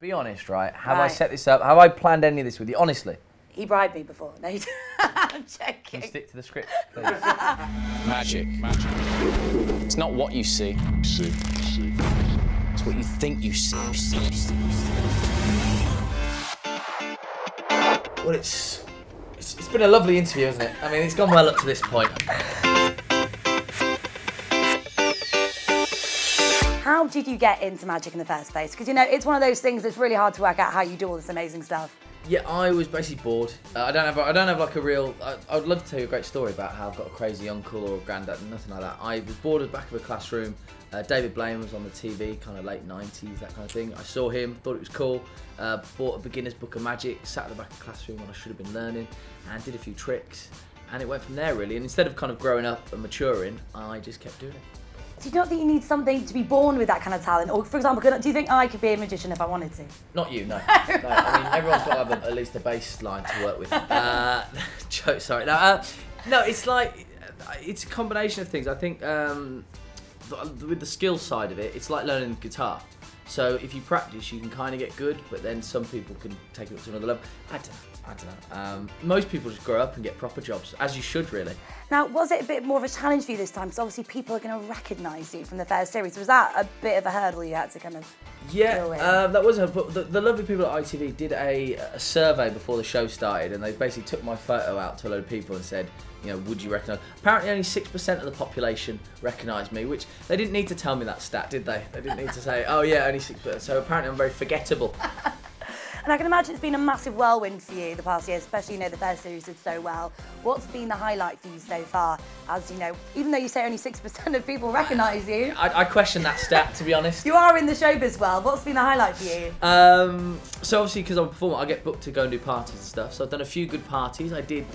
Be honest, right? Have I set this up? Have I planned any of this with you? Honestly. He bribed me before. No, I'm joking. Can you stick to the script, please? Magic. It's not what you see. It's what you think you see. Well, it's been a lovely interview, hasn't it? I mean, it's gone well up to this point. How did you get into magic in the first place? Because, you know, it's one of those things that's really hard to work out how you do all this amazing stuff. Yeah, I was basically bored. I don't have like a real. I would love to tell you a great story about how I've got a crazy uncle or a granddad, nothing like that. I was bored at the back of a classroom. David Blaine was on the TV, kind of late 90s, that kind of thing. I saw him, thought it was cool. Bought a beginner's book of magic, sat at the back of the classroom when I should have been learning, and did a few tricks. And it went from there really. And instead of kind of growing up and maturing, I just kept doing it. Do you not think you need something to be born with that kind of talent? Or, for example, do you think I could be a magician if I wanted to? Not you, no. No, I mean, everyone's got to have at least a baseline to work with. Joke, sorry. No, it's like, it's a combination of things. I think with the skill side of it, it's like learning guitar. So if you practice, you can kind of get good, but then some people can take it up to another level. I don't know. Most people just grow up and get proper jobs, as you should, really. Now, was it a bit more of a challenge for you this time? Because obviously people are going to recognise you from the first series. Was that a bit of a hurdle you had to kind of deal with? That was the lovely people at ITV did a survey before the show started, and they basically took my photo out to a load of people and said, you know, would you recognise? Apparently only 6% of the population recognised me, which they didn't need to tell me that stat, did they? They didn't need to say, oh yeah, only 6%. So apparently I'm very forgettable. And I can imagine it's been a massive whirlwind for you the past year, especially, you know, the first series did so well. What's been the highlight for you so far? As you know, even though you say only 6% of people recognise you. I question that stat, to be honest. You are in the showbiz world. What's been the highlight for you? So obviously, because I'm a performer, I get booked to go and do parties and stuff. So I've done a few good parties. I did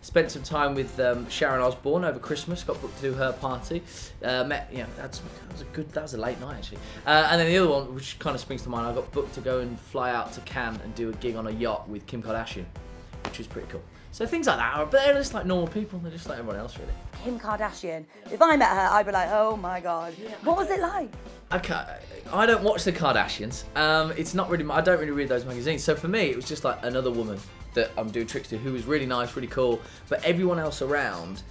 spent some time with Sharon Osbourne over Christmas. Got booked to do her party. Met, you know, that was a late night actually. And then the other one, which kind of springs to mind, I got booked to go and fly out to Cannes and do a gig on a yacht with Kim Kardashian, which was pretty cool. So things like that, but they're just like normal people. They're just like everyone else, really. Kim Kardashian. If I met her, I'd be like, oh my god. What was it like? I don't watch the Kardashians. It's not really. I don't really read those magazines. So for me, it was just like another woman that I'm doing tricks to, who was really nice, really cool. But everyone else around,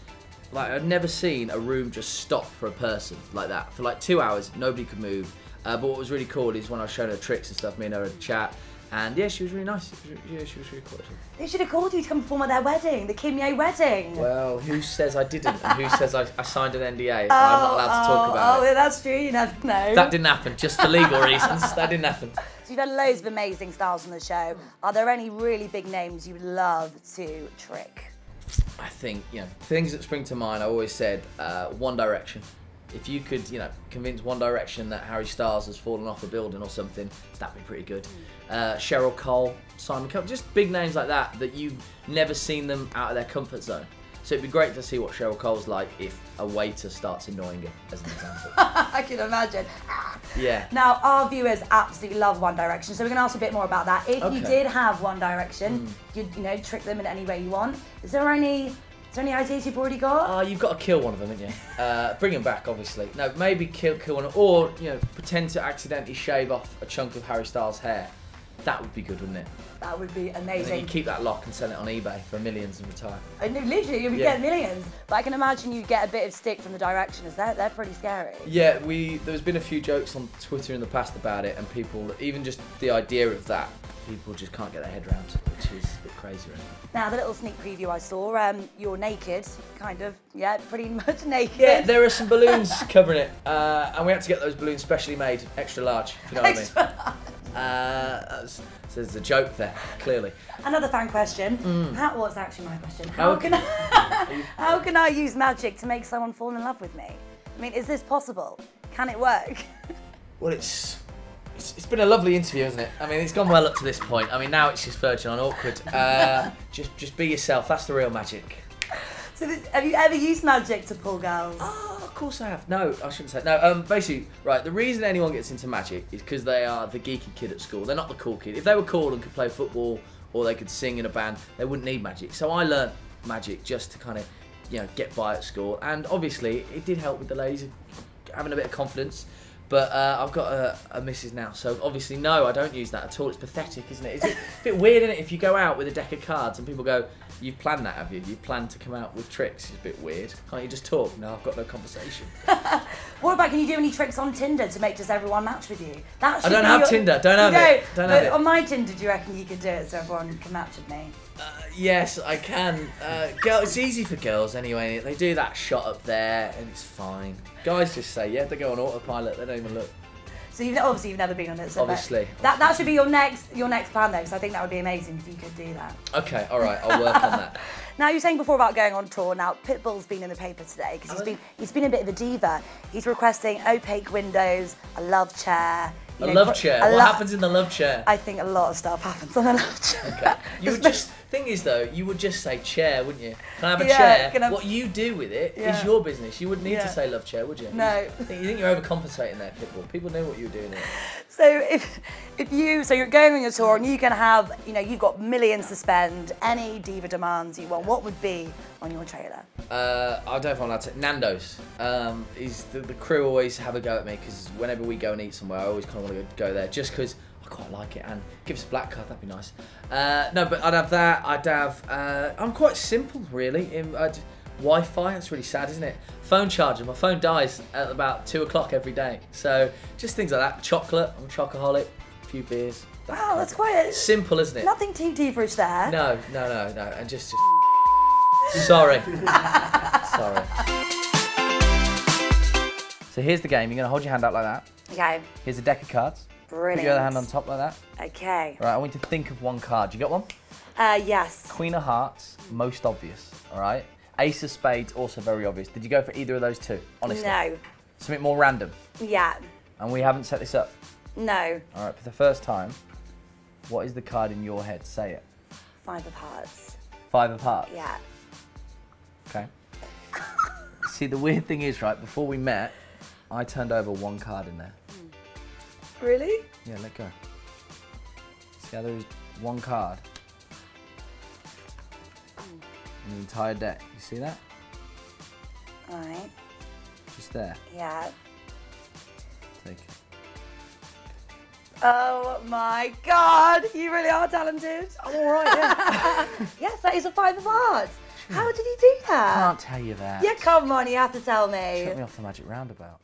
like, I'd never seen a room just stop for a person like that. For like 2 hours, nobody could move. But what was really cool is when I was showing her tricks and stuff, me and her had a chat. And yeah, she was really nice. She was really cool. They should have called you to come perform at their wedding, the Kim Ye wedding. Well, who says I didn't? And who says I signed an NDA and I'm not allowed to talk about it? Oh, that's true. You never know. That didn't happen, just for legal reasons. That didn't happen. So you've done loads of amazing stars on the show. Are there any really big names you would love to trick? I think, you know, things that spring to mind, I always said, One Direction. If you could, you know, convince One Direction that Harry Styles has fallen off a building or something, that'd be pretty good. Cheryl Cole, Simon Cowell, just big names like that you've never seen them out of their comfort zone. So it'd be great to see what Cheryl Cole's like if a waiter starts annoying her, as an example. I can imagine. Yeah. Now, our viewers absolutely love One Direction, so we're going to ask you a bit more about that. If you did have One Direction, you'd, you know, trick them in any way you want. Is there any ideas you've already got? You've got to kill one of them, haven't you? Bring them back, obviously. No, maybe kill one, or, you know, pretend to accidentally shave off a chunk of Harry Styles' hair. That would be good, wouldn't it? That would be amazing. And then you keep that lock and sell it on eBay for millions and retire. I know, literally, you would get millions. But I can imagine you'd get a bit of stick from the Directioners. They're pretty scary. Yeah, there's been a few jokes on Twitter in the past about it, and people, even just the idea of that, people just can't get their head around, which is a bit crazy, really. Now, the little sneak preview I saw, you're naked, kind of, yeah, pretty much naked. Yeah, there are some balloons covering it, and we had to get those balloons specially made, extra large, if you know what I mean. So there's a joke there, clearly. Another fan question. What's actually my question? How can I use magic to make someone fall in love with me? I mean, is this possible? Can it work? Well, it's been a lovely interview, hasn't it? I mean, it's gone well up to this point. I mean, now it's just virgin and awkward. Just be yourself. That's the real magic. So, have you ever used magic to pull girls? Oh, of course I have. No, I shouldn't say. No, basically, right, the reason anyone gets into magic is because they are the geeky kid at school. They're not the cool kid. If they were cool and could play football or they could sing in a band, they wouldn't need magic. So I learnt magic just to kind of, you know, get by at school. And obviously, it did help with the ladies having a bit of confidence. But I've got a missus now, so obviously no, I don't use that at all. It's pathetic, isn't it? It's a bit weird, isn't it? If you go out with a deck of cards and people go, "You've planned that, have you? You've planned to come out with tricks." It's a bit weird. Can't you just talk? No, I've got no conversation. What about, can you do any tricks on Tinder to make just everyone match with you? That I don't have Tinder. Don't have it. Don't have it. On my Tinder, do you reckon you could do it so everyone can match with me? Yes, I can. Girl, it's easy for girls anyway. They do that shot up there, and it's fine. Guys just say, yeah, they go on autopilot. They don't even look. So obviously you've never been on it. So obviously. That should be your next plan though, because I think that would be amazing if you could do that. Okay, all right, I'll work on that. Now, you were saying before about going on tour. Now, Pitbull's been in the paper today because he's been a bit of a diva. He's requesting opaque windows, a love chair. A love chair? What happens in the love chair? I think a lot of stuff happens on a love chair. Okay. You would just, thing is though, you would just say chair, wouldn't you? Can I have a chair? What you do with it is your business. You wouldn't need to say love chair, would you? No. You think you're overcompensating there, Pitbull? People know what you're doing there. So so you're going on your tour and you can have, you've got millions to spend, any diva demands you want, what would be on your trailer? I don't know if I'm allowed to say. Nando's. The crew always have a go at me because whenever we go and eat somewhere, I always kind of want to go there just because I quite like it, and give us a black card, that'd be nice. No, but I'd have that. I'd have. I'm quite simple, really. Wi-Fi. That's really sad, isn't it? Phone charger. My phone dies at about 2 o'clock every day. So just things like that. Chocolate. I'm a chocoholic. A few beers. Wow, that's quite simple, isn't it? Nothing too diva-ish there. No. And just. Sorry. Sorry. So here's the game. You're gonna hold your hand out like that. Okay. Here's a deck of cards. Brilliant. Put your other hand on top like that. Okay. All right, I want you to think of one card. You got one? Yes. Queen of Hearts, most obvious, all right? Ace of Spades, also very obvious. Did you go for either of those two, honestly? No. Something more random? Yeah. And we haven't set this up? No. All right, for the first time, what is the card in your head? Say it. 5 of Hearts. 5 of Hearts? Yeah. Okay. See, the weird thing is, right, before we met, I turned over one card in there. Really? Yeah, let go. See how there is one card in the entire deck. You see that? All right. Just there. Yeah. Take it. Oh my God, you really are talented. I'm all right, yeah. Yes, that is a 5 of Hearts. How did he do that? I can't tell you that. Yeah, come on, you have to tell me. Shut me off the magic roundabout.